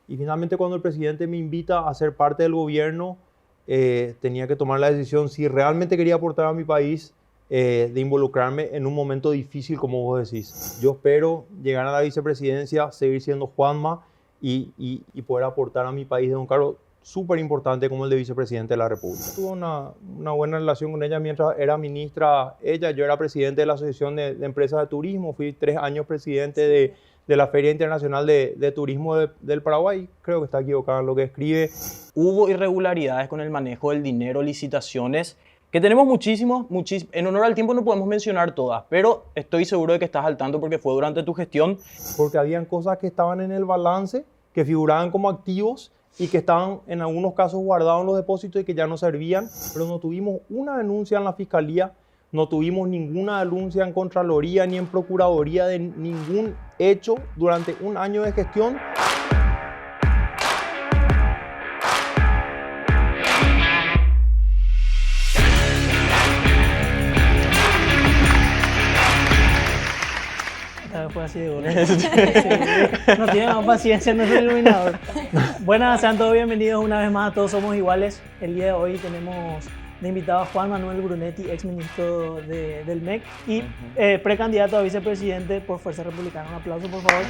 Y finalmente cuando el presidente me invita a ser parte del gobierno, tenía que tomar la decisión si realmente quería aportar a mi país, de involucrarme en un momento difícil como vos decís. Yo espero llegar a la vicepresidencia, seguir siendo Juanma y poder aportar a mi país de un cargo súper importante como el de vicepresidente de la República. Tuve una buena relación con ella mientras era ministra. Yo era presidente de la Asociación de Empresas de Turismo, fui 3 años presidente de la Feria Internacional de Turismo del Paraguay. Creo que está equivocado en lo que escribe. Hubo irregularidades con el manejo del dinero, licitaciones, que tenemos muchísimos. En honor al tiempo no podemos mencionar todas, pero estoy seguro de que estás al tanto porque fue durante tu gestión. Porque habían cosas que estaban en el balance, que figuraban como activos y que estaban en algunos casos guardados en los depósitos y que ya no servían, pero no tuvimos una denuncia en la Fiscalía, no tuvimos ninguna denuncia en Contraloría ni en Procuraduría de ningún hecho durante un año de gestión. Fue así de golpe. Sí. No tiene más paciencia nuestro iluminador. Buenas, sean todos bienvenidos una vez más a Todos Somos Iguales. El día de hoy tenemos de invitado a Juan Manuel Brunetti, ex ministro del MEC y precandidato a vicepresidente por Fuerza Republicana. Un aplauso, por favor.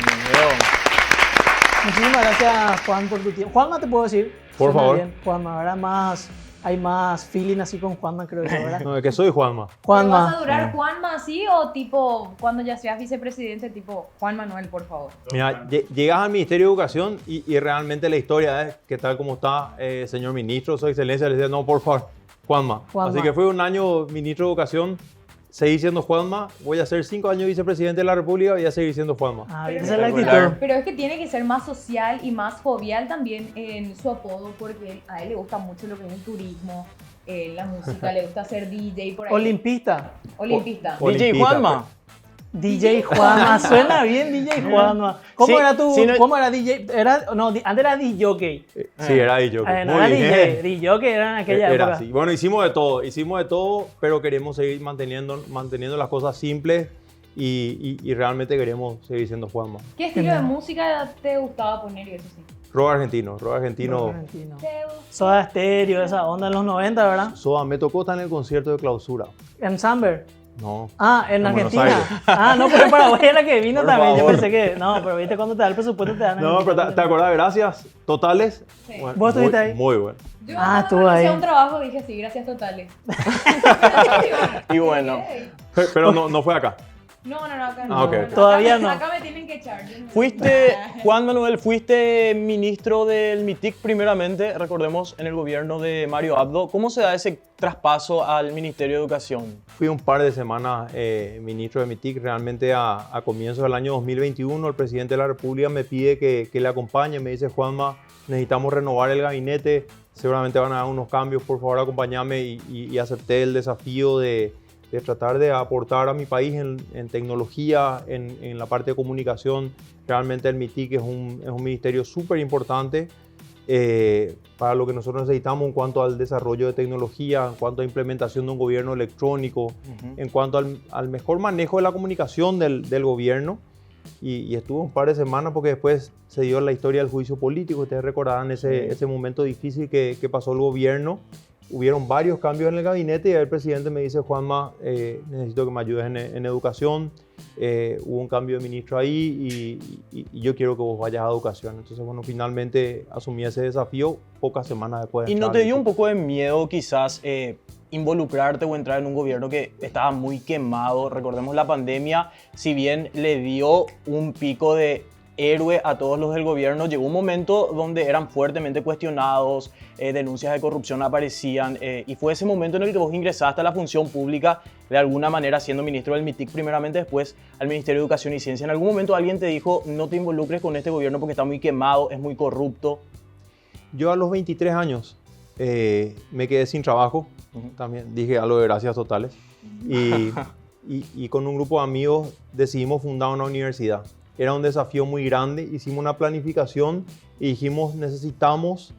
Muchísimas gracias, Juan, por tu tiempo. Juanma, te puedo decir. Por favor. Bien. Juanma, ahora hay más feeling así con Juanma, creo yo, ¿verdad? No, es que soy Juanma. Juanma. ¿Vas a durar Juanma así o tipo cuando ya seas vicepresidente, tipo Juan Manuel, por favor? Mira, llegas al Ministerio de Educación y realmente la historia es que tal como está, señor ministro, su excelencia, le decía, no, por favor, Juanma. Así que fue un año ministro de Educación, seguí siendo Juanma, voy a ser 5 años vicepresidente de la República y voy a seguir siendo Juanma. Esa es la actitud. Pero es que tiene que ser más social y más jovial también en su apodo, porque a él le gusta mucho lo que es el turismo, la música, le gusta ser DJ por ahí. Olimpista. DJ Juanma. DJ Juanma, suena bien DJ Juanma. ¿Cómo Sí, era tu? sí, no- ¿Cómo era DJ? Antes era DJ. Sí, era DJ. No era DJ, DJ era en aquella Era época. así. Bueno, hicimos de todo, pero queremos seguir manteniendo las cosas simples y realmente queremos seguir siendo Juanma. ¿Qué estilo de música te gustaba poner y eso sí? Rock argentino. Soda Stereo, esa onda en los 90, ¿verdad? Soda, me tocó estar en el concierto de clausura. En Samber. No. En Buenos Argentina. Aires. No, pero Paraguay era que vino Por también. favor. Yo pensé que. No, pero viste cuando te da el presupuesto te dan. No, pero ¿te acordás de Gracias Totales? Sí. Bueno, ¿Vos estuviste ahí? Muy bueno. Yo estuvo cuando ahí. hacía un trabajo dije sí, gracias totales. Y bueno. Pero no fue acá. No, acá Ah, ok. Todavía acá, no. Acá me tienen que echar. Juan Manuel, fuiste ministro del MITIC primeramente, recordemos, en el gobierno de Mario Abdo. ¿Cómo se da ese traspaso al Ministerio de Educación? Fui un par de semanas ministro de MITIC. Realmente a comienzos del año 2021 el presidente de la República me pide que le acompañe. Me dice, Juanma, necesitamos renovar el gabinete. Seguramente van a dar unos cambios. Por favor, acompáñame. Y acepté el desafío de tratar de aportar a mi país en tecnología, en la parte de comunicación. Realmente el MITIC es un ministerio súper importante para lo que nosotros necesitamos en cuanto al desarrollo de tecnología, en cuanto a implementación de un gobierno electrónico, en cuanto al mejor manejo de la comunicación del gobierno. Y estuve un par de semanas porque después se dio la historia del juicio político. Ustedes recordarán ese momento difícil que pasó el gobierno. Hubieron varios cambios en el gabinete y el presidente me dice, Juanma, necesito que me ayudes en educación. Hubo un cambio de ministro ahí y yo quiero que vos vayas a educación. Entonces, bueno, finalmente asumí ese desafío pocas semanas después de ¿Y no entrar. te dio un poco de miedo quizás involucrarte o entrar en un gobierno que estaba muy quemado? Recordemos la pandemia, si bien le dio un pico de héroe a todos los del gobierno, llegó un momento donde eran fuertemente cuestionados, denuncias de corrupción aparecían y fue ese momento en el que vos ingresaste a la función pública de alguna manera siendo ministro del MITIC primeramente, después al Ministerio de Educación y Ciencia. ¿En algún momento alguien te dijo no te involucres con este gobierno porque está muy quemado, es muy corrupto? Yo a los 23 años me quedé sin trabajo. También dije algo de Gracias Totales. Y con un grupo de amigos decidimos fundar una universidad. Era un desafío muy grande, hicimos una planificación y dijimos necesitamos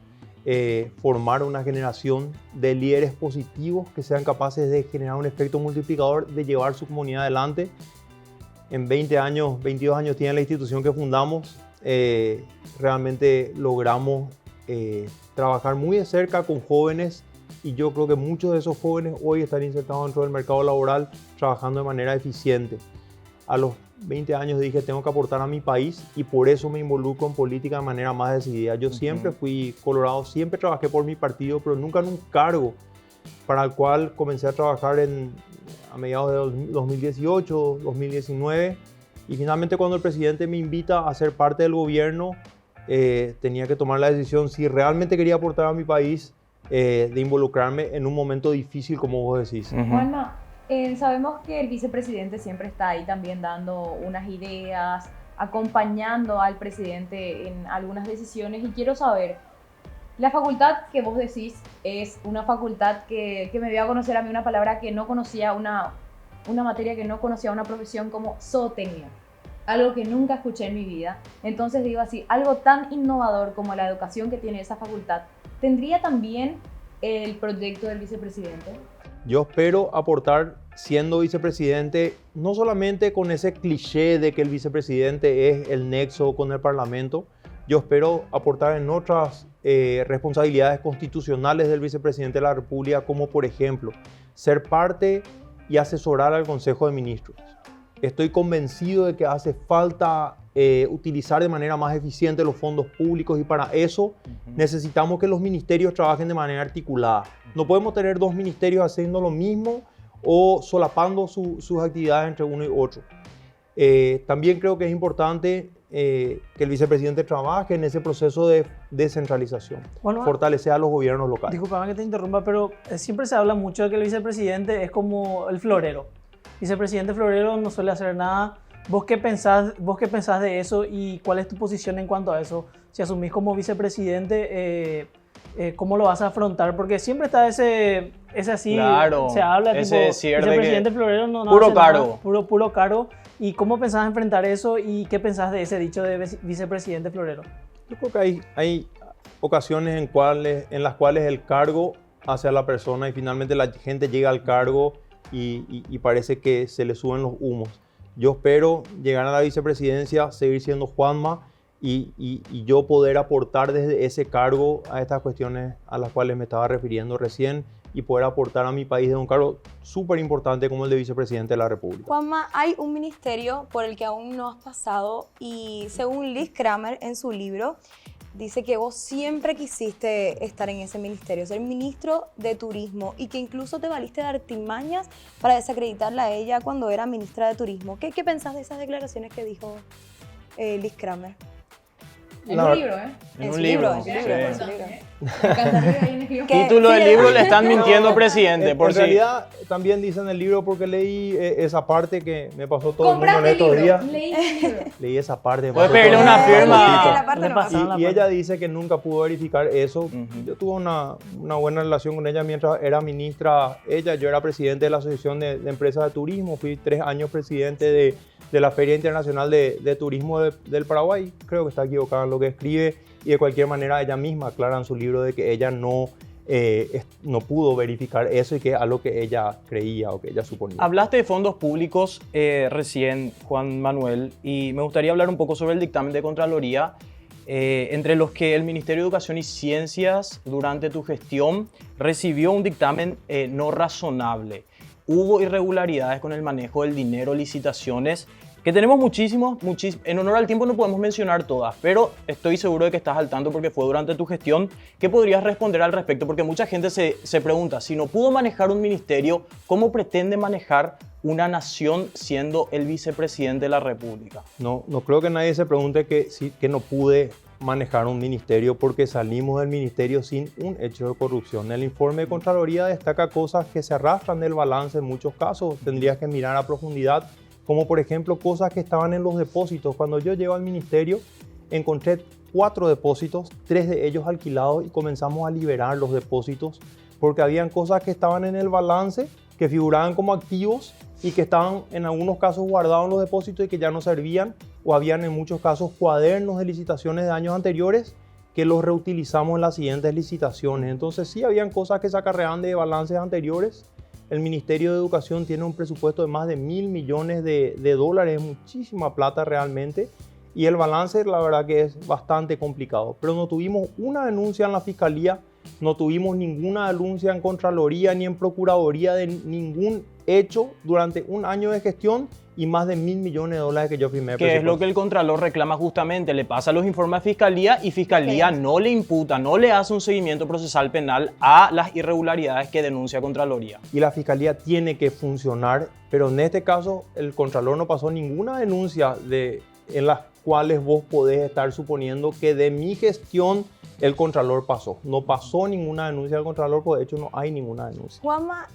formar una generación de líderes positivos que sean capaces de generar un efecto multiplicador, de llevar su comunidad adelante. En 20 años, 22 años tiene la institución que fundamos realmente logramos trabajar muy de cerca con jóvenes y yo creo que muchos de esos jóvenes hoy están insertados dentro del mercado laboral trabajando de manera eficiente. A los 20 años dije, tengo que aportar a mi país y por eso me involucro en política de manera más decidida. Yo siempre fui colorado, siempre trabajé por mi partido, pero nunca en un cargo para el cual comencé a trabajar a mediados de 2018, 2019 y finalmente cuando el presidente me invita a ser parte del gobierno, tenía que tomar la decisión si realmente quería aportar a mi país, de involucrarme en un momento difícil como vos decís. Juanma, sabemos que el vicepresidente siempre está ahí también dando unas ideas, acompañando al presidente en algunas decisiones y quiero saber, la facultad que vos decís es una facultad que me dio a conocer a mí una palabra que no conocía, una materia que no conocía, una profesión como zootecnia, algo que nunca escuché en mi vida. Entonces digo así, algo tan innovador como la educación que tiene esa facultad, ¿tendría también el proyecto del vicepresidente? Yo espero aportar siendo vicepresidente, no solamente con ese cliché de que el vicepresidente es el nexo con el Parlamento, yo espero aportar en otras responsabilidades constitucionales del vicepresidente de la República, como por ejemplo, ser parte y asesorar al Consejo de Ministros. Estoy convencido de que hace falta utilizar de manera más eficiente los fondos públicos y para eso necesitamos que los ministerios trabajen de manera articulada. No podemos tener dos ministerios haciendo lo mismo o solapando sus actividades entre uno y otro. También creo que es importante que el vicepresidente trabaje en ese proceso de descentralización, fortalecer a los gobiernos locales. Disculpame que te interrumpa, pero siempre se habla mucho de que el vicepresidente es como el florero. Vicepresidente florero no suele hacer nada. ¿Vos qué pensás de eso y cuál es tu posición en cuanto a eso? Si asumís como vicepresidente, ¿cómo lo vas a afrontar? Porque siempre está ese así, claro, se habla ese tipo, decir vicepresidente de que florero no puro hace cargo. Nada, puro cargo. ¿Y cómo pensás enfrentar eso y qué pensás de ese dicho de vicepresidente florero? Yo creo que hay ocasiones en las cuales el cargo hace a la persona y finalmente la gente llega al cargo y parece que se le suben los humos. Yo espero llegar a la vicepresidencia, seguir siendo Juanma y yo poder aportar desde ese cargo a estas cuestiones a las cuales me estaba refiriendo recién y poder aportar a mi país de un cargo súper importante como el de vicepresidente de la República. Juanma, hay un ministerio por el que aún no has pasado y según Liz Kramer en su libro, dice que vos siempre quisiste estar en ese ministerio, ser ministro de Turismo y que incluso te valiste de artimañas para desacreditarla a ella cuando era ministra de Turismo. ¿Qué pensás de esas declaraciones que dijo Liz Kramer? En un libro, ¿eh? En su libro. Título del libro le están mintiendo, presidente. En realidad también dice en el libro porque leí esa parte que me pasó todo el mundo en estos días. Leí el libro. Leí esa parte. Puedes pedirle una firma. Y ella dice que nunca pudo verificar eso. Yo tuve una buena relación con ella mientras era ministra. Yo era presidente de la Asociación de Empresas de Turismo. Fui 3 años presidente de la Feria Internacional de Turismo del Paraguay. Creo que está equivocada en lo que escribe y de cualquier manera ella misma aclara en su libro de que ella no pudo verificar eso y que es algo que ella creía o que ella suponía. Hablaste de fondos públicos recién, Juan Manuel, y me gustaría hablar un poco sobre el dictamen de Contraloría, entre los que el Ministerio de Educación y Ciencias durante tu gestión recibió un dictamen no razonable. Hubo irregularidades con el manejo del dinero, licitaciones, que tenemos muchísimos, en honor al tiempo no podemos mencionar todas, pero estoy seguro de que estás al tanto porque fue durante tu gestión. ¿Qué podrías responder al respecto? Porque mucha gente se pregunta, si no pudo manejar un ministerio, ¿cómo pretende manejar una nación siendo el vicepresidente de la República? No creo que nadie se pregunte que no pude manejar un ministerio porque salimos del ministerio sin un hecho de corrupción. El informe de Contraloría destaca cosas que se arrastran del balance en muchos casos. Tendrías que mirar a profundidad, como por ejemplo cosas que estaban en los depósitos. Cuando yo llego al ministerio encontré 4 depósitos, 3 de ellos alquilados y comenzamos a liberar los depósitos porque habían cosas que estaban en el balance que figuraban como activos y que estaban en algunos casos guardados en los depósitos y que ya no servían, o habían en muchos casos cuadernos de licitaciones de años anteriores que los reutilizamos en las siguientes licitaciones. Entonces sí habían cosas que se acarreaban de balances anteriores. El Ministerio de Educación tiene un presupuesto de más de $1.000 millones, muchísima plata realmente, y el balance la verdad que es bastante complicado. Pero no tuvimos una denuncia en la Fiscalía, no tuvimos ninguna denuncia en Contraloría ni en Procuraduría de ningún hecho durante un año de gestión y más de $1.000 millones que yo firmé. Que es lo que el Contralor reclama justamente, le pasa los informes a Fiscalía y Fiscalía no le imputa, no le hace un seguimiento procesal penal a las irregularidades que denuncia Contraloría. Y la Fiscalía tiene que funcionar, pero en este caso el Contralor no pasó ninguna denuncia en las cuales vos podés estar suponiendo que de mi gestión el Contralor pasó. No pasó ninguna denuncia del Contralor, pues de hecho no hay ninguna denuncia. Juanma,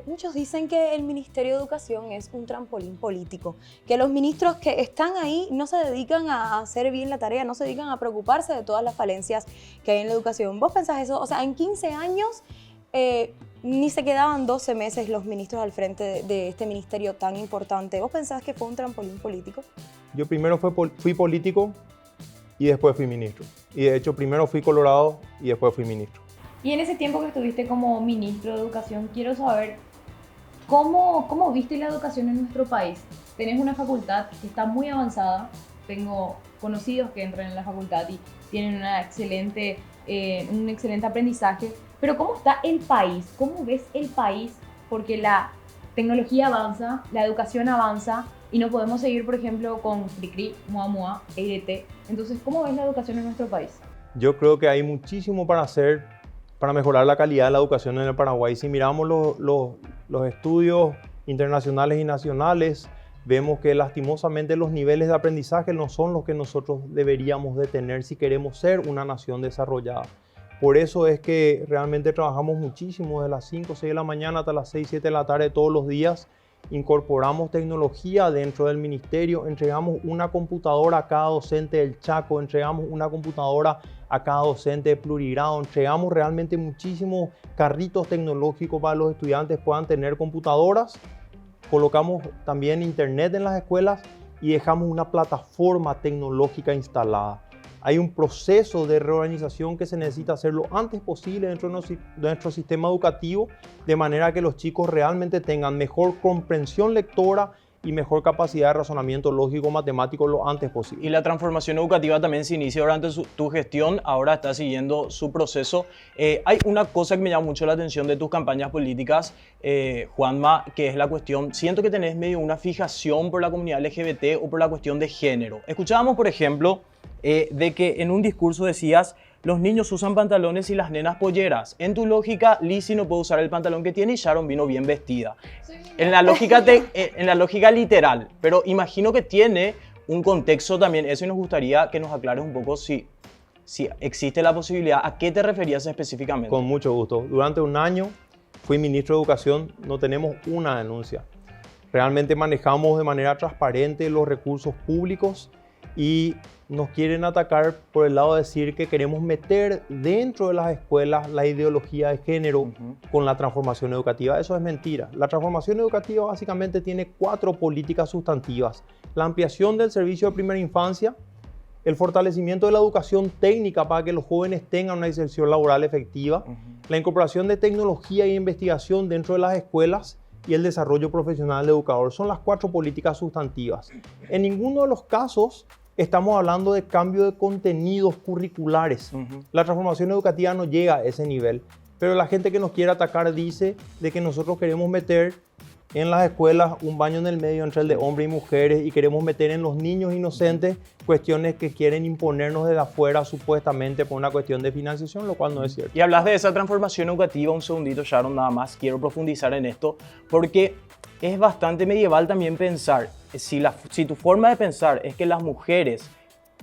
muchos dicen que el Ministerio de Educación es un trampolín político, que los ministros que están ahí no se dedican a hacer bien la tarea, no se dedican a preocuparse de todas las falencias que hay en la educación. ¿Vos pensás eso? O sea, en 15 años ni se quedaban 12 meses los ministros al frente de este ministerio tan importante. ¿Vos pensás que fue un trampolín político? Yo primero fui político y después fui ministro. Y de hecho primero fui colorado y después fui ministro. Y en ese tiempo que estuviste como ministro de Educación, quiero saber cómo viste la educación en nuestro país. Tenés una facultad que está muy avanzada, tengo conocidos que entran en la facultad y tienen un excelente aprendizaje, pero ¿cómo está el país? ¿Cómo ves el país? Porque la tecnología avanza, la educación avanza, y no podemos seguir, por ejemplo, con CRICRI, MUA, EIDT. Entonces, ¿cómo ves la educación en nuestro país? Yo creo que hay muchísimo para hacer para mejorar la calidad de la educación en el Paraguay. Si miramos los estudios internacionales y nacionales, vemos que lastimosamente los niveles de aprendizaje no son los que nosotros deberíamos de tener si queremos ser una nación desarrollada. Por eso es que realmente trabajamos muchísimo desde las 5 o 6 de la mañana hasta las 6 7 de la tarde todos los días. Incorporamos tecnología dentro del ministerio, entregamos una computadora a cada docente del Chaco, entregamos una computadora a cada docente de plurigrado, entregamos realmente muchísimos carritos tecnológicos para que los estudiantes puedan tener computadoras, colocamos también internet en las escuelas y dejamos una plataforma tecnológica instalada. Hay un proceso de reorganización que se necesita hacer lo antes posible dentro de nuestro sistema educativo, de manera que los chicos realmente tengan mejor comprensión lectora y mejor capacidad de razonamiento lógico-matemático lo antes posible. Y la transformación educativa también se inicia durante tu gestión, ahora está siguiendo su proceso. Hay una cosa que me llama mucho la atención de tus campañas políticas, Juanma, que es la cuestión, siento que tenés medio una fijación por la comunidad LGBT o por la cuestión de género. Escuchábamos, por ejemplo, de que en un discurso decías, los niños usan pantalones y las nenas polleras. En tu lógica, Lizzy no puede usar el pantalón que tiene y Sharon vino bien vestida. En la lógica literal, pero imagino que tiene un contexto también. Eso, y nos gustaría que nos aclares un poco si existe la posibilidad. ¿A qué te referías específicamente? Con mucho gusto. Durante un año fui ministro de Educación, no tenemos una denuncia. Realmente manejamos de manera transparente los recursos públicos y nos quieren atacar por el lado de decir que queremos meter dentro de las escuelas la ideología de género con la transformación educativa. Eso es mentira. La transformación educativa básicamente tiene 4 políticas sustantivas. La ampliación del servicio de primera infancia, el fortalecimiento de la educación técnica para que los jóvenes tengan una inserción laboral efectiva, la incorporación de tecnología e investigación dentro de las escuelas y el desarrollo profesional del educador. Son las 4 políticas sustantivas. En ninguno de los casos estamos hablando de cambio de contenidos curriculares. La transformación educativa no llega a ese nivel, pero la gente que nos quiere atacar dice de que nosotros queremos meter en las escuelas un baño en el medio entre el de hombres y mujeres y queremos meter en los niños inocentes cuestiones que quieren imponernos desde afuera supuestamente por una cuestión de financiación, lo cual no es cierto. Y hablas de esa transformación educativa, un segundito, Sharon, nada más, quiero profundizar en esto, porque es bastante medieval también pensar, si tu forma de pensar es que las mujeres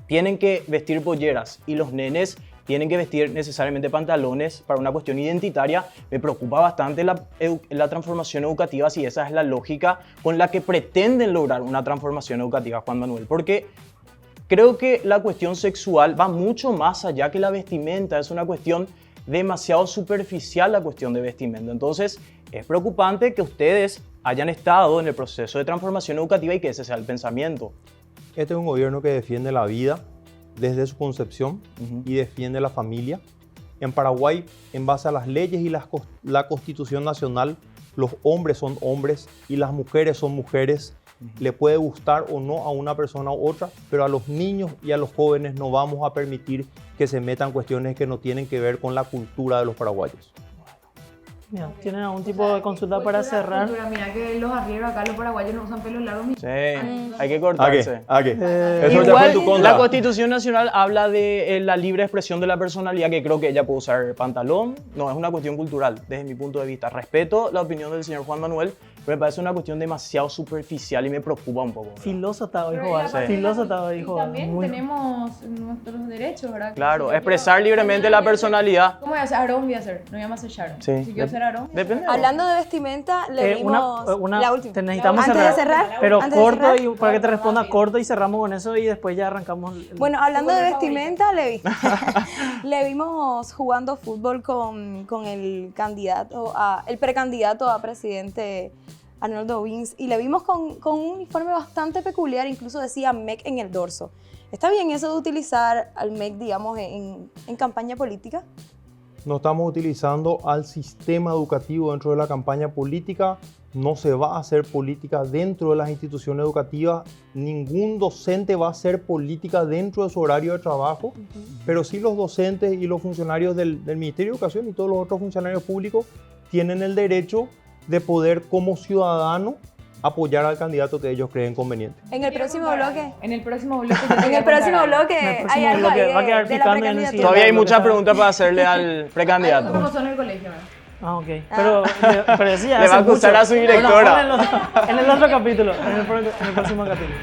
tienen que vestir polleras y los nenes tienen que vestir necesariamente pantalones para una cuestión identitaria, me preocupa bastante la transformación educativa si esa es la lógica con la que pretenden lograr una transformación educativa, Juan Manuel, porque creo que la cuestión sexual va mucho más allá que la vestimenta, es una cuestión demasiado superficial la cuestión de vestimenta. Entonces, es preocupante que ustedes hayan estado en el proceso de transformación educativa y que ese sea el pensamiento. Este es un gobierno que defiende la vida desde su concepción y defiende la familia. En Paraguay, en base a las leyes y la Constitución Nacional, los hombres son hombres y las mujeres son mujeres le puede gustar o no a una persona u otra, pero a los niños y a los jóvenes no vamos a permitir que se metan cuestiones que no tienen que ver con la cultura de los paraguayos. Mira, ¿tienen algún tipo de consulta para cerrar? Mira que los arrieros acá, los paraguayos no usan pelos largos. Sí, hay que ¿A cortarse. qué? ¿A qué? Eso ya fue Igual, en tu contra. la Constitución Nacional habla de la libre expresión de la personalidad, que creo que ella puede usar pantalón. No, es una cuestión cultural, desde mi punto de vista. Respeto la opinión del señor Juan Manuel, pero me parece una cuestión demasiado superficial y me preocupa un poco. Filoso estaba, Pero dijo y la Val. parte- Filoso estaba, dijo Y Val. también Muy- tenemos nuestros derechos, ¿verdad? Claro, Si yo expresar quiero- libremente la personalidad. ¿Cómo voy a hacer? Aarón voy a hacer, no llama a ser Sharon. Sí. Si quiero ser Aarón. Depende. Hablando de vestimenta, le vimos la última. Necesitamos Antes cerrar. de cerrar, Pero antes de corto, cerrar. y para que te responda corto y cerramos con eso y después ya arrancamos. Bueno, hablando de color vestimenta, le vimos jugando fútbol con el candidato, el precandidato a presidente Arnoldo Wins, y le vimos con un uniforme bastante peculiar, incluso decía MEC en el dorso. ¿Está bien eso de utilizar al MEC, digamos, en campaña política? No estamos utilizando al sistema educativo dentro de la campaña política, no se va a hacer política dentro de las instituciones educativas, ningún docente va a hacer política dentro de su horario de trabajo, pero sí los docentes y los funcionarios del Ministerio de Educación y todos los otros funcionarios públicos tienen el derecho de poder como ciudadano apoyar al candidato que ellos creen conveniente. En el próximo bloque. En el próximo bloque. En el próximo bloque En el próximo hay algo bloque ahí va a quedar de la picando en el precandidatura. siguiente. Todavía hay Lo que muchas está- preguntas para hacerle al precandidato. ¿Cómo son en el colegio? ¿verdad? Ah, ok. Pero decía Le va a acusar a su directora. En el otro capítulo, en el próximo capítulo.